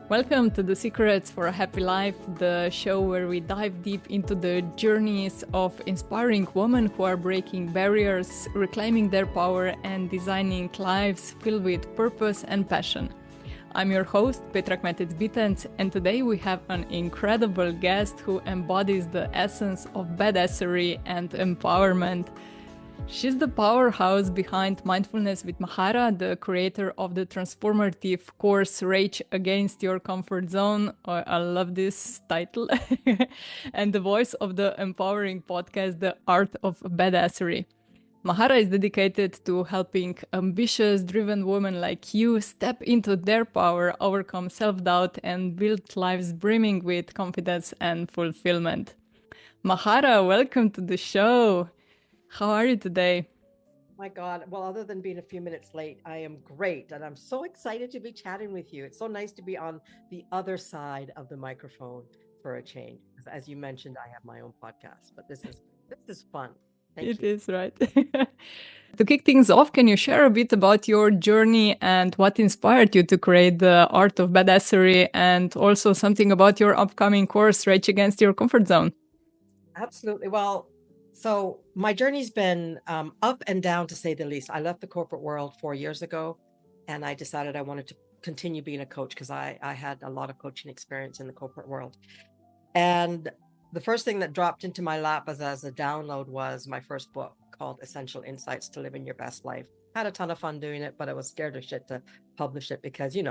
Welcome to The Secrets for a Happy Life, the show where we dive deep into the journeys of inspiring women who are breaking barriers, reclaiming their power, and designing lives filled with purpose and passion. I'm your host, Petra Bitenc, and today we have an incredible guest who embodies the essence of badassery and empowerment. She's the powerhouse behind Mindfulness with Mahara, the creator of the transformative course Rage Against Your Comfort Zone. Oh, I love this title. And the voice of the empowering podcast, The Art of Badassery. Mahara is dedicated to helping ambitious, driven women like you step into their power, overcome self-doubt, and build lives brimming with confidence and fulfillment. Mahara, welcome to the show. How are you today? My God. Well, other than being a few minutes late, I am great. And I'm so excited to be chatting with you. It's so nice to be on the other side of the microphone for a change. As you mentioned, I have my own podcast, but this is fun. Thank It you. is, right. To kick things off, can you share a bit about your journey and what inspired you to create the Art of Badassery, and also something about your upcoming course, Rage Against Your Comfort Zone? Absolutely. Well, so my journey's been up and down, to say the least. I left the corporate world 4 years ago, and I decided I wanted to continue being a coach because I had a lot of coaching experience in the corporate world. And the first thing that dropped into my lap as a download was my first book called Essential Insights to Living Your Best Life. Had a ton of fun doing it, but I was scared of shit to publish it because, it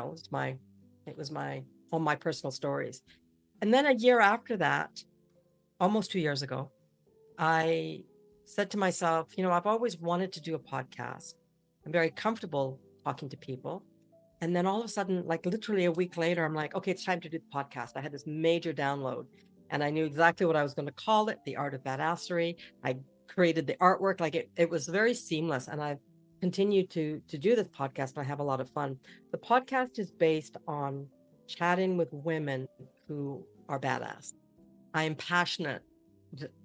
was my all my personal stories. And then a year after that, almost 2 years ago, I said to myself, I've always wanted to do a podcast. I'm very comfortable talking to people. And then all of a sudden, like literally a week later, I'm like, okay, it's time to do the podcast. I had this major download and I knew exactly what I was going to call it, the Art of Badassery. I created the artwork. Like it was very seamless. And I've continued to do this podcast. And I have a lot of fun. The podcast is based on chatting with women who are badass. I am passionate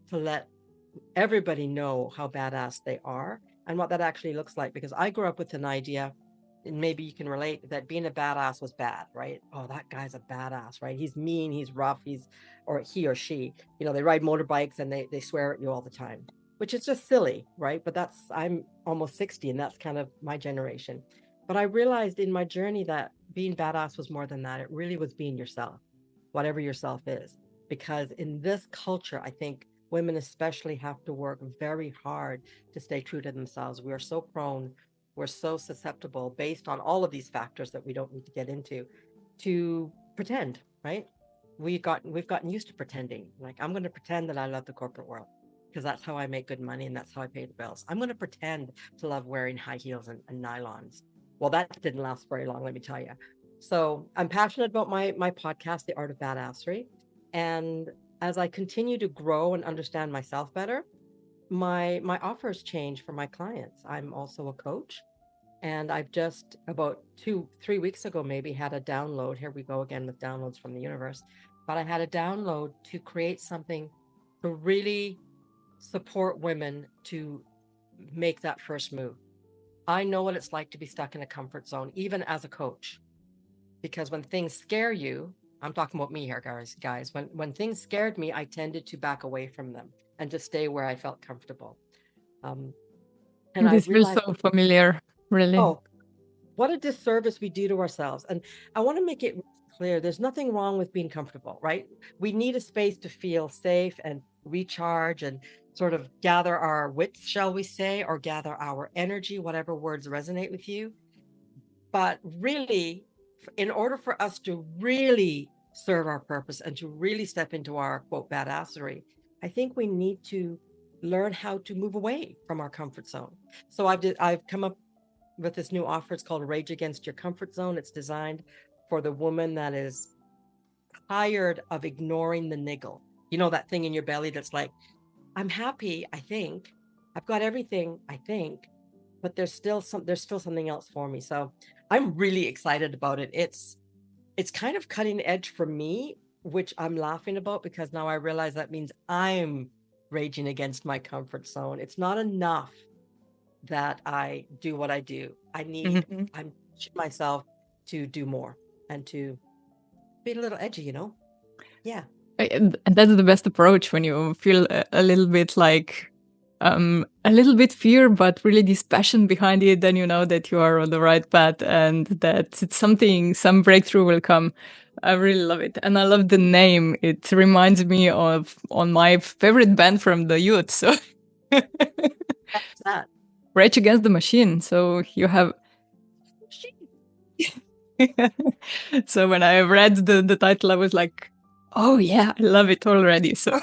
to let everybody know how badass they are and what that actually looks like. Because I grew up with an idea, and maybe you can relate, that being a badass was bad, right? Oh, that guy's a badass, right? He's mean, he's rough, or he or she, they ride motorbikes and they swear at you all the time, which is just silly, right? But I'm almost 60 and that's kind of my generation. But I realized in my journey that being badass was more than that. It really was being yourself, whatever yourself is. Because in this culture, I think women especially have to work very hard to stay true to themselves. We are so prone, we're so susceptible based on all of these factors that we don't need to get into to pretend, right? We've gotten used to pretending. Like, I'm going to pretend that I love the corporate world because that's how I make good money and that's how I pay the bills. I'm going to pretend to love wearing high heels and nylons. Well, that didn't last very long, let me tell you. So I'm passionate about my podcast, The Art of Badassery. And as I continue to grow and understand myself better, my offers change for my clients. I'm also a coach, and I've just about 3 weeks ago maybe had a download. Here we go again with downloads from the universe. But I had a download to create something to really support women to make that first move. I know what it's like to be stuck in a comfort zone, even as a coach, because when things scare you, I'm talking about me here, guys. When things scared me, I tended to back away from them and to stay where I felt comfortable. Um, and I This feels realized, so familiar, really. oh, what a disservice we do to ourselves. And I want to make it clear, there's nothing wrong with being comfortable, right? We need a space to feel safe and recharge and sort of gather our wits, shall we say, or gather our energy, whatever words resonate with you. But really, in order for us to really serve our purpose and to really step into our quote badassery, I think we need to learn how to move away from our comfort zone. So I've come up with this new offer. It's called Rage Against Your Comfort Zone. It's designed for the woman that is tired of ignoring the niggle. You know, that thing in your belly that's like, I'm happy, I think. I've got everything, I think, but there's still something else for me. So I'm really excited about it. It's kind of cutting edge for me, which I'm laughing about because now I realize that means I'm raging against my comfort zone. It's not enough that I do what I do. Mhm. I'm pushing myself to do more and to Be a little edgy, you know? Yeah. And that's the best approach when you feel a little bit like a little bit fear, but really this passion behind it. Then you know that you are on the right path and that it's something, some breakthrough will come. I really love it, and I love the name. It reminds me of on my favorite band from the youth. So That's that. Rage Against the Machine. So you have. So when I read the title, I was like, oh yeah, I love it already. So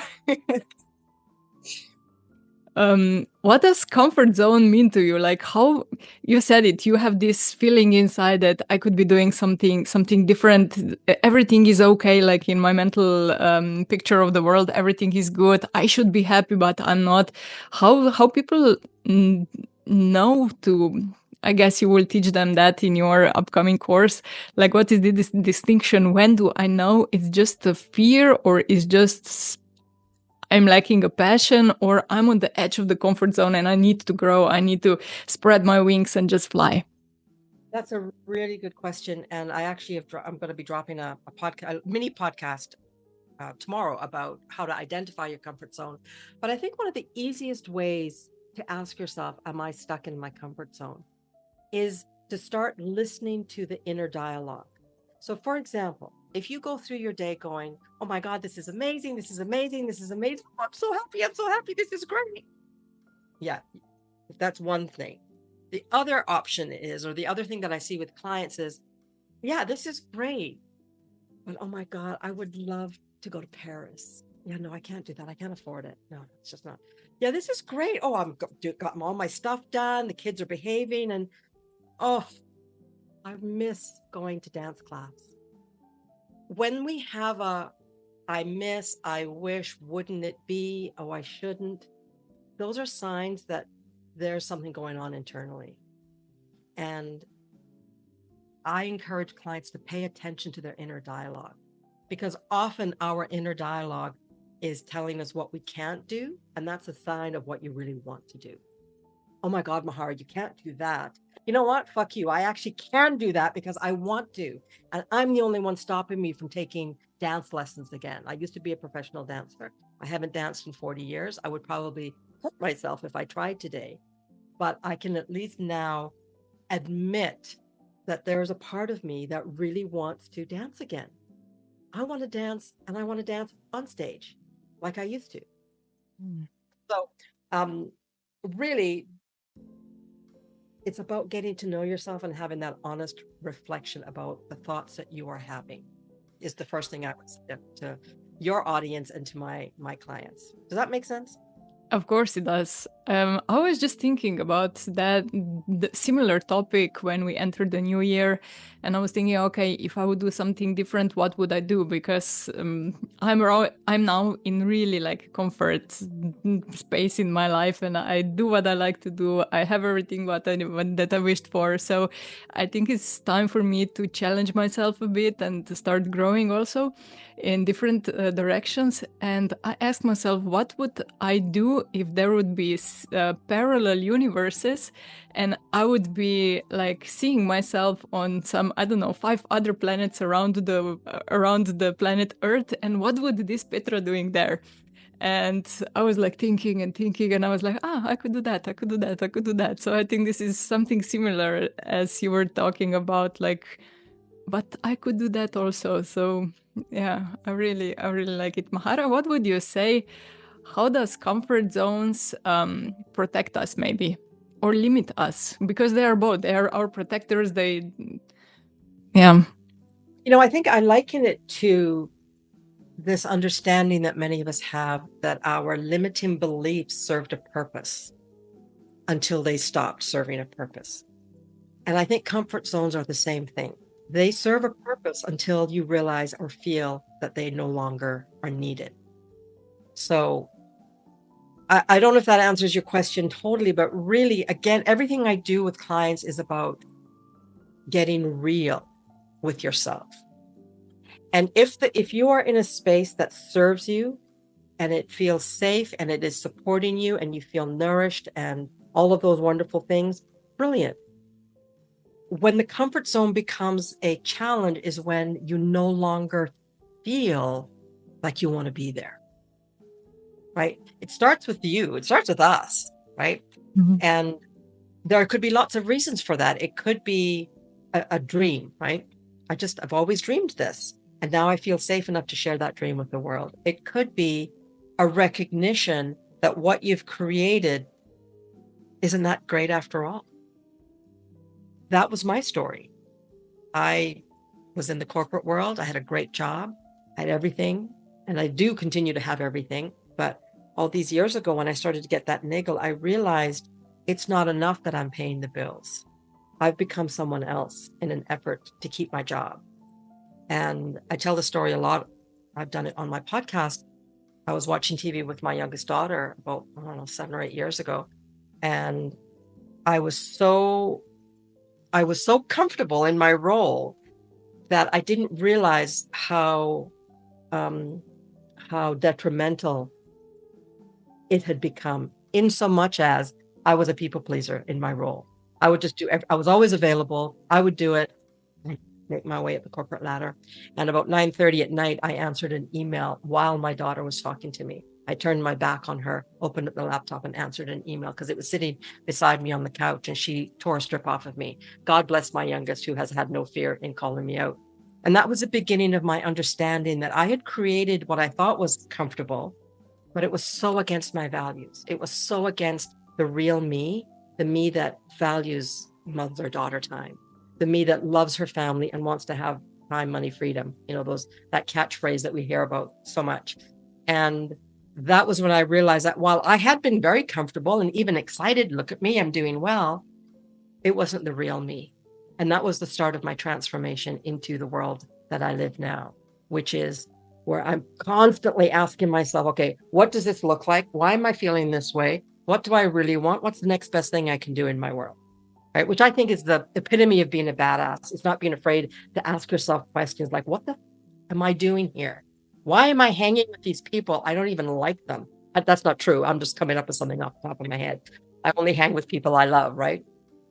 what does comfort zone mean to you? Like how you said it, you have this feeling inside that I could be doing something different. Everything is okay. Like in my mental picture of the world, everything is good. I should be happy, but I'm not. How people know to? I guess you will teach them that in your upcoming course. Like, what is this distinction? When do I know it's just a fear or is just I'm lacking a passion or I'm on the edge of the comfort zone and I need to grow. I need to spread my wings and just fly. That's a really good question. And I actually I'm going to be dropping a podcast, a mini podcast tomorrow about how to identify your comfort zone. But I think one of the easiest ways to ask yourself, am I stuck in my comfort zone? Is to start listening to the inner dialogue. So, for example, if you go through your day going, oh my God, this is amazing. This is amazing. This is amazing. Oh, I'm so happy. I'm so happy. This is great. Yeah, that's one thing. The other option is, or the other thing that I see with clients is, yeah, this is great. But oh my God, I would love to go to Paris. Yeah, no, I can't do that. I can't afford it. No, it's just not. Yeah, this is great. Oh, got all my stuff done. The kids are behaving. And oh, I miss going to dance class. When we have I miss, I wish, wouldn't it be? Oh, I shouldn't. Those are signs that there's something going on internally. And I encourage clients to pay attention to their inner dialogue because often our inner dialogue is telling us what we can't do. And that's a sign of what you really want to do. Oh my God, Mahara, you can't do that. You know what? Fuck you. I actually can do that because I want to. And I'm the only one stopping me from taking dance lessons again. I used to be a professional dancer. I haven't danced in 40 years. I would probably hurt myself if I tried today. But I can at least now admit that there's a part of me that really wants to dance again. I want to dance and I want to dance on stage like I used to. So, really, it's about getting to know yourself and having that honest reflection about the thoughts that you are having is the first thing I would say to your audience and to my clients. Does that make sense? Of course it does. I was just thinking about that similar topic when we entered the new year, and I was thinking, okay, if I would do something different, what would I do? Because I'm now in really like comfort space in my life, and I do what I like to do. I have everything that I wished for. So I think it's time for me to challenge myself a bit and to start growing also in different directions. And I asked myself, what would I do if there would be parallel universes and I would be like seeing myself on some, I don't know, 5 other planets around the planet Earth, and what would this Petra doing there? And I was like thinking and thinking, and I was like, I could do that, I could do that, I could do that. So I think this is something similar as you were talking about, like, but I could do that also. So yeah, I really like it. Mahara, what would you say? How does comfort zones protect us, maybe, or limit us? Because they are both. They are our protectors. Yeah. You know, I think I liken it to this understanding that many of us have that our limiting beliefs served a purpose until they stopped serving a purpose. And I think comfort zones are the same thing. They serve a purpose until you realize or feel that they no longer are needed. So I don't know if that answers your question totally, but really, again, everything I do with clients is about getting real with yourself. And if you are in a space that serves you and it feels safe and it is supporting you and you feel nourished and all of those wonderful things, brilliant. when the comfort zone becomes a challenge is when you no longer feel like you want to be there, right? It starts with you. It starts with us, right? Mm-hmm. And there could be lots of reasons for that. It could be a dream, right? I've always dreamed this. And now I feel safe enough to share that dream with the world. It could be a recognition that what you've created isn't that great after all. That was my story. I was in the corporate world. I had a great job. I had everything. And I do continue to have everything. But all these years ago, when I started to get that niggle, I realized it's not enough that I'm paying the bills. I've become someone else in an effort to keep my job. And I tell the story a lot. I've done it on my podcast. I was watching TV with my youngest daughter about, I don't know, 7 or 8 years ago. And I was so comfortable in my role that I didn't realize how detrimental it had become, in so much as I was a people pleaser in my role. I was always available. I would do it. I'd make my way up the corporate ladder. And about 9:30 at night, I answered an email while my daughter was talking to me. I turned my back on her, opened up the laptop and answered an email because it was sitting beside me on the couch and she tore a strip off of me. God bless my youngest, who has had no fear in calling me out. And that was the beginning of my understanding that I had created what I thought was comfortable, but it was so against my values. It was so against the real me, the me that values mother-daughter time, the me that loves her family and wants to have time, money, freedom, that catchphrase that we hear about so much. And that was when I realized that while I had been very comfortable and even excited, look at me, I'm doing well, it wasn't the real me. And that was the start of my transformation into the world that I live now, which is where I'm constantly asking myself, okay, what does this look like? Why am I feeling this way? What do I really want? What's the next best thing I can do in my world? Right. Which I think is the epitome of being a badass. It's not being afraid to ask yourself questions like, what the am I doing here? Why am I hanging with these people? I don't even like them. That's not true. I'm just coming up with something off the top of my head. I only hang with people I love, right?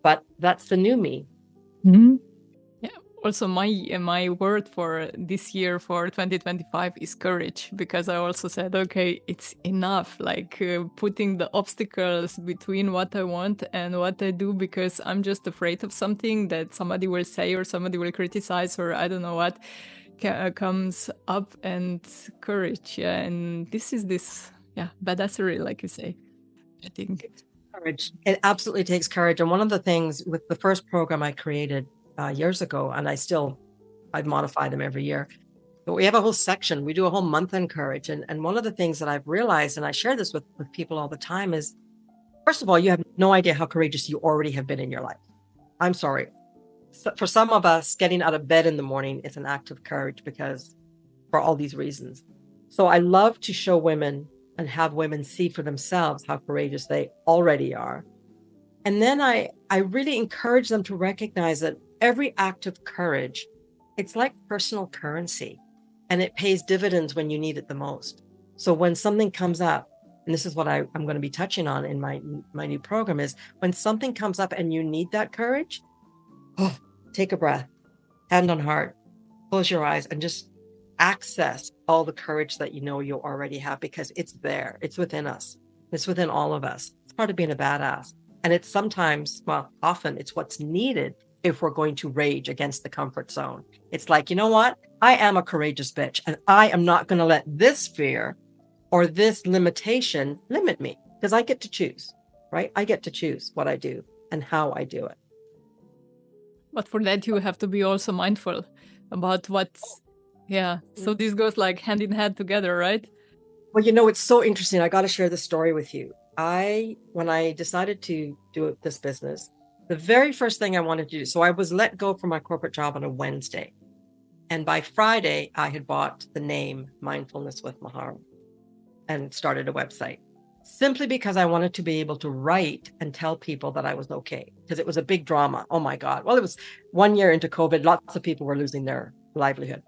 But that's the new me. Mm-hmm. Yeah. Also, my word for this year, for 2025, is courage, because I also said, okay, it's enough, like putting the obstacles between what I want and what I do, because I'm just afraid of something that somebody will say or somebody will criticize, or I don't know what comes up. And courage, yeah. And this badassery, like you say, I think. Courage. It absolutely takes courage. And one of the things with the first program I created years ago, and I've modified them every year, but we have a whole section. We do a whole month on courage. And one of the things that I've realized, and I share this with people all the time, is, first of all, you have no idea how courageous you already have been in your life. I'm sorry. So for some of us, getting out of bed in the morning is an act of courage, because for all these reasons. So I love to show women and have women see for themselves how courageous they already are. And then I really encourage them to recognize that every act of courage, it's like personal currency, and it pays dividends when you need it the most. So when something comes up, and this is what I'm going to be touching on in my new program, is when something comes up and you need that courage, take a breath, hand on heart, close your eyes, and just access all the courage that you know you already have, because it's there. It's within us. It's within all of us. It's part of being a badass. And it's sometimes, well, often it's what's needed if we're going to rage against the comfort zone. It's like, you know what? I am a courageous bitch, and I am not going to let this fear or this limitation limit me, because I get to choose, right? I get to choose what I do and how I do it. But for that, you have to be also mindful about what's, yeah. So this goes like hand in hand together, right? Well, it's so interesting. I got to share this story with you. When I decided to do this business, the very first thing I wanted to do, so I was let go from my corporate job on a Wednesday. And by Friday, I had bought the name Mindfulness with Mahara and started a website, simply because I wanted to be able to write and tell people that I was okay, because it was a big drama. Oh my God. Well, it was 1 year into COVID. Lots of people were losing their livelihood.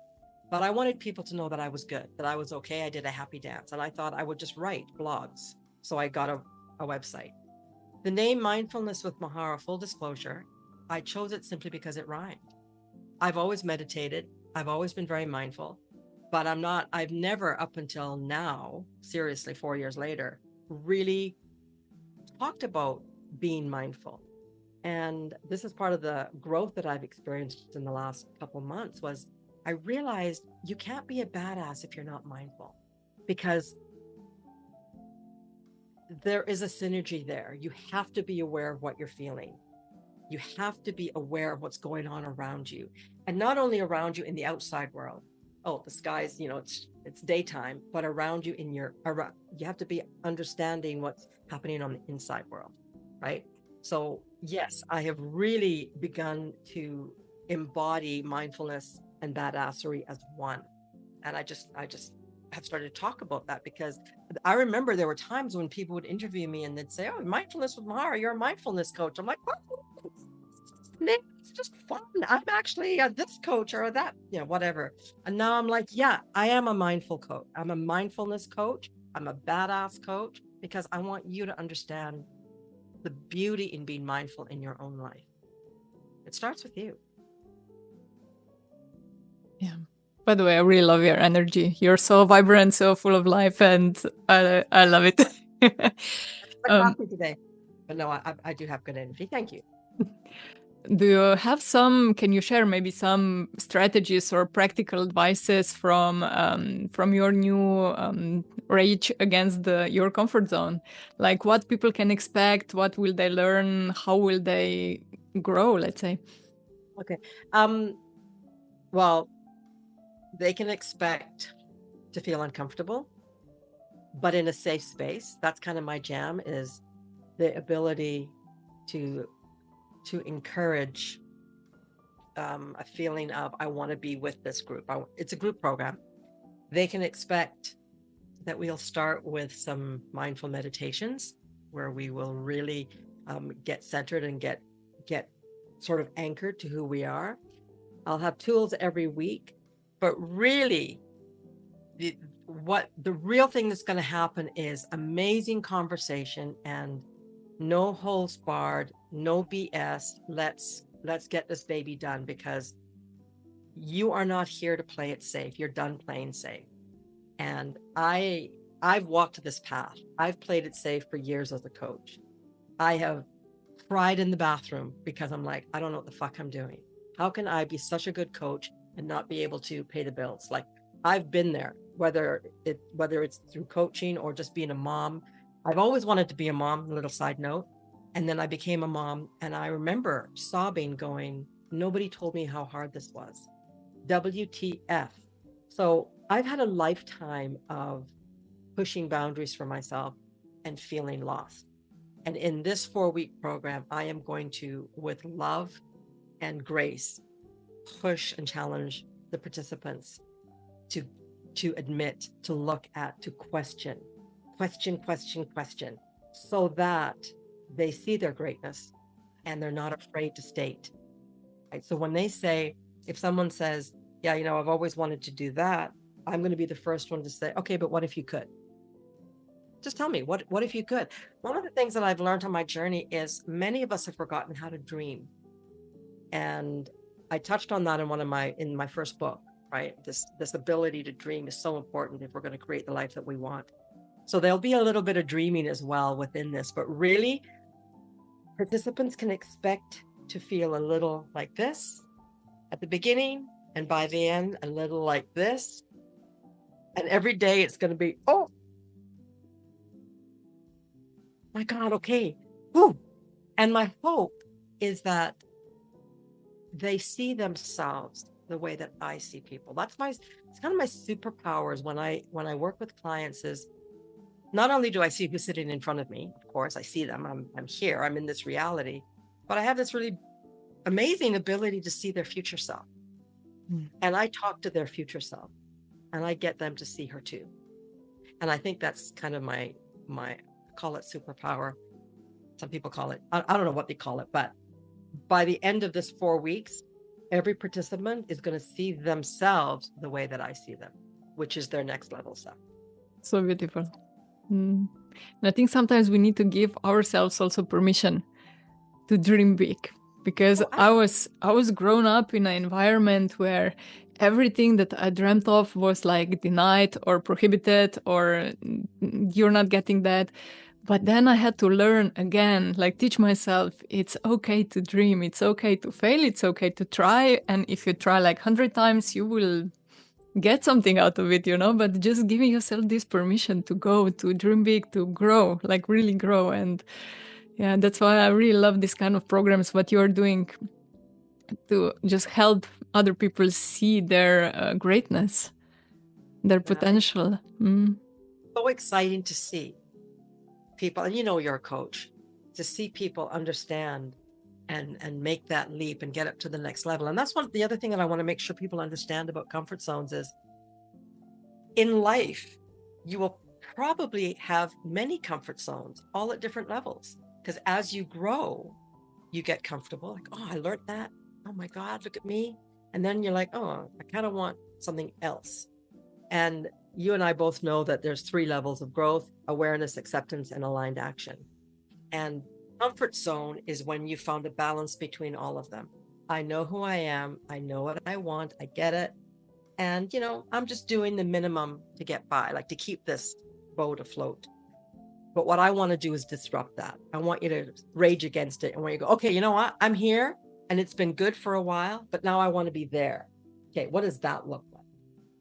But I wanted people to know that I was good, that I was okay. I did a happy dance. And I thought I would just write blogs. So I got a website. The name Mindfulness with Mahara, full disclosure, I chose it simply because it rhymed. I've always meditated. I've always been very mindful, but I've never up until now, seriously, 4 years later, really talked about being mindful. And this is part of the growth that I've experienced in the last couple months was I realized you can't be a badass if you're not mindful, because there is a synergy there. You have to be aware of what you're feeling. You have to be aware of what's going on around you, and not only around you in the outside world. Oh, the sky's, it's daytime, but around you you have to be understanding what's happening on the inside world, right? So yes, I have really begun to embody mindfulness and badassery as one. And I just have started to talk about that, because I remember there were times when people would interview me and they'd say, "Oh, mindfulness with Mahara, you're a mindfulness coach." I'm like, "What? It's just fun. I'm actually this coach or that, whatever." And now I'm like, yeah, I am a mindful coach. I'm a mindfulness coach. I'm a badass coach, because I want you to understand the beauty in being mindful in your own life. It starts with you. Yeah. By the way, I really love your energy. You're so vibrant, so full of life, and I love it. Coffee today, but no, I do have good energy. Thank you. Do you have can you share maybe some strategies or practical advices from your new rage against your comfort zone? Like what people can expect, what will they learn, how will they grow, let's say? Okay. Well, they can expect to feel uncomfortable, but in a safe space. That's kind of my jam, is the ability to encourage a feeling of, I want to be with this group. It's a group program. They can expect that we'll start with some mindful meditations where we will really get centered and get sort of anchored to who we are. I'll have tools every week, but really the real thing that's going to happen is amazing conversation and no holds barred, no BS. Let's get this baby done, because you are not here to play it safe. You're done playing safe. And I've walked this path. I've played it safe for years as a coach. I have cried in the bathroom because I'm like, I don't know what the fuck I'm doing. How can I be such a good coach and not be able to pay the bills? Like, I've been there, whether it's through coaching or just being a mom. I've always wanted to be a mom, little side note. And then I became a mom, and I remember sobbing, going, nobody told me how hard this was. WTF. So I've had a lifetime of pushing boundaries for myself and feeling lost. And in this 4-week program, I am going to, with love and grace, push and challenge the participants to admit, to look at, to question, so that they see their greatness and they're not afraid to state. Right? So when they say, if someone says, yeah, I've always wanted to do that, I'm going to be the first one to say, okay, but what if you could? Just tell me, what if you could? One of the things that I've learned on my journey is many of us have forgotten how to dream. And I touched on that in my first book, right? This ability to dream is so important if we're going to create the life that we want. So there'll be a little bit of dreaming as well within this, but really participants can expect to feel a little like this at the beginning, and by the end, a little like this. And every day it's going to be, oh my God, okay. Woo. And my hope is that they see themselves the way that I see people. It's kind of my superpowers when I work with clients, is not only do I see who's sitting in front of me, of course, I see them, I'm here, I'm in this reality, but I have this really amazing ability to see their future self. And I talk to their future self, and I get them to see her too. And I think that's kind of my call it superpower. Some people call it, I don't know what they call it, but by the end of this 4 weeks, every participant is going to see themselves the way that I see them, which is their next level self. So beautiful. And I think sometimes we need to give ourselves also permission to dream big, because Oh, I was grown up in an environment where everything that I dreamt of was like denied or prohibited or you're not getting that. But then I had to learn again, like teach myself it's okay to dream, it's okay to fail, it's okay to try. And if you try like 100 times, you will get something out of it, you know, but just giving yourself this permission to go, to dream big, to grow, like really grow. And yeah, that's why I really love this kind of programs, what you're doing to just help other people see their greatness, their yeah, it's potential. Mm. so exciting to see people, and you know, you're a coach, to see people understand and make that leap and get up to the next level. And that's one the other thing that I want to make sure people understand about comfort zones is in life, you will probably have many comfort zones, all at different levels. Because as you grow, you get comfortable. Like, oh, I learned that. Oh my God, look at me. And then you're like, oh, I kind of want something else. And you and I both know that there's 3 levels of growth: awareness, acceptance, and aligned action. And comfort zone is when you found a balance between all of them. I know who I am. I know what I want. I get it. And, you know, I'm just doing the minimum to get by, like to keep this boat afloat. But what I want to do is disrupt that. I want you to rage against it. And when you go, okay, you know what? I'm here and it's been good for a while, but now I want to be there. Okay, what does that look like?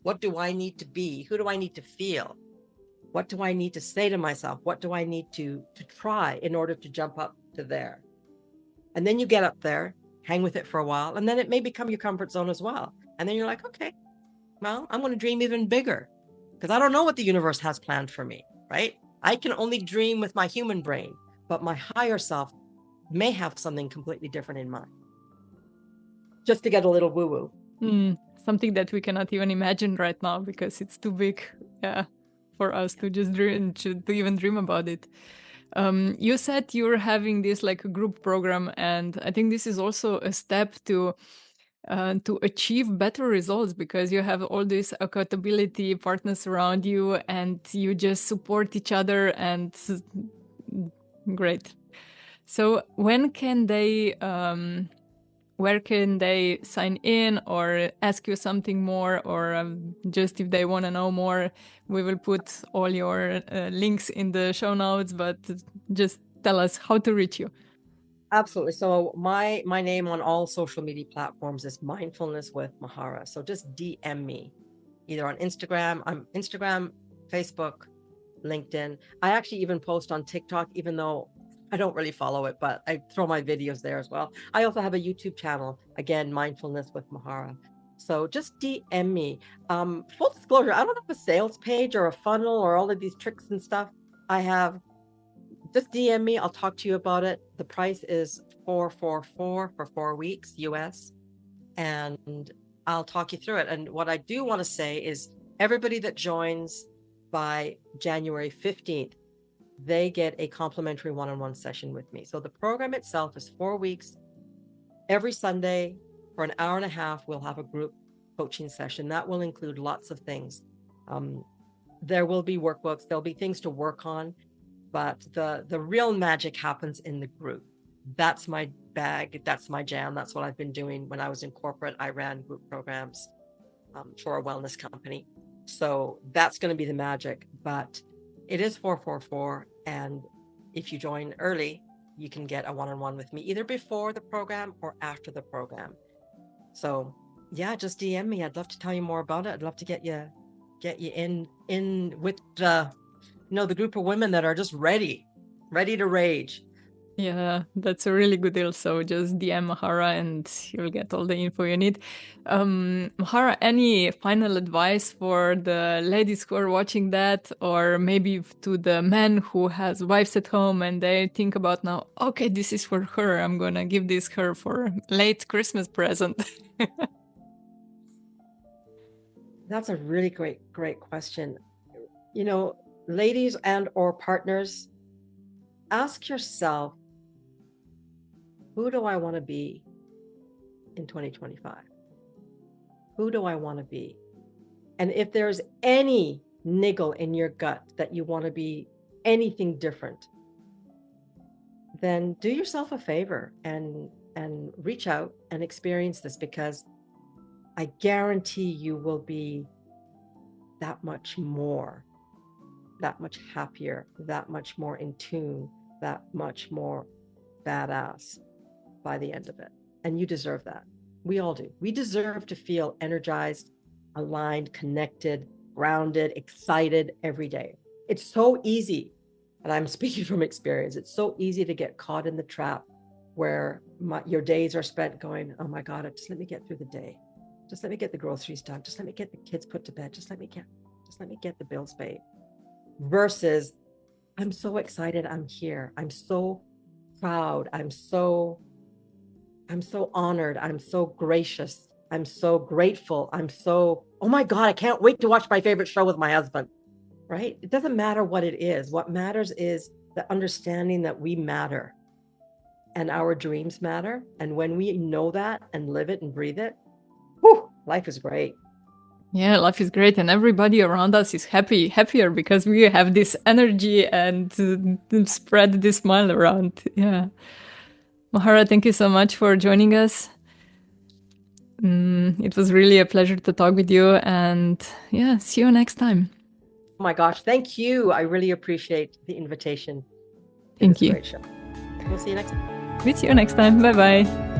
What do I need to be? Who do I need to feel? What do I need to say to myself? What do I need to try in order to jump up to there? And then you get up there, hang with it for a while, and then it may become your comfort zone as well. And then you're like, okay, well, I'm going to dream even bigger because I don't know what the universe has planned for me, right? I can only dream with my human brain, but my higher self may have something completely different in mind. Just to get a little woo-woo. Something that we cannot even imagine right now because it's too big, yeah, for us to just dream, to even dream about it. You said you're having this like a group program, and I think this is also a step to achieve better results because you have all these accountability partners around you and you just support each other and great. So when can they where can they sign in or ask you something more, or just if they want to know more, we will put all your links in the show notes, but just tell us how to reach you. Absolutely. So my name on all social media platforms is Mindfulness with Mahara. So just DM me either on Instagram. I'm Instagram, Facebook, LinkedIn. I actually even post on TikTok, even though I don't really follow it, but I throw my videos there as well. I also have a YouTube channel, again, Mindfulness with Mahara. So just DM me. Full disclosure, I don't have a sales page or a funnel or all of these tricks and stuff. I have just DM me. I'll talk to you about it. The price is $444 for 4 weeks US, and I'll talk you through it. And what I do want to say is everybody that joins by January 15th, they get a complimentary one-on-one session with me. So the program itself is 4 weeks. Every Sunday for an hour and a half, we'll have a group coaching session. That will include lots of things. There will be workbooks. There'll be things to work on. But the real magic happens in the group. That's my bag. That's my jam. That's what I've been doing. When I was in corporate, I ran group programs for a wellness company. So that's going to be the magic. But it is 444. And if you join early, you can get a one-on-one with me either before the program or after the program. So yeah, just DM me. I'd love to tell you more about it. I'd love to get you in with the group of women that are just ready to rage. Yeah, that's a really good deal. So just DM Mahara and you'll get all the info you need. Mahara, any final advice for the ladies who are watching that, or maybe to the men who has wives at home and they think about now, okay, this is for her. I'm going to give this her for late Christmas present. That's a really great question. Ladies and or partners, ask yourself, who do I want to be in 2025? Who do I want to be? And if there's any niggle in your gut that you want to be anything different, then do yourself a favor and and reach out and experience this, because I guarantee you will be that much more, that much happier, that much more in tune, that much more badass by the end of it. And you deserve that. We all do. We deserve to feel energized, aligned, connected, grounded, excited every day. It's so easy, and I'm speaking from experience, it's so easy to get caught in the trap where your days are spent going, oh my God, just let me get through the day. Just let me get the groceries done. Just let me get the kids put to bed. Just let me get the bills paid. Versus, I'm so excited I'm here. I'm so proud. I'm so honored. I'm so gracious. I'm so grateful. Oh my God, I can't wait to watch my favorite show with my husband, right? It doesn't matter what it is. What matters is the understanding that we matter and our dreams matter. And when we know that and live it and breathe it, whew, life is great. Yeah, life is great, and everybody around us is happier because we have this energy and spread this smile around. Yeah. Mahara, thank you so much for joining us. It was really a pleasure to talk with you, and yeah, see you next time. Oh my gosh, thank you. I really appreciate the invitation. Thank you. Great show. We'll see you next time. We'll see you next time. Bye-bye.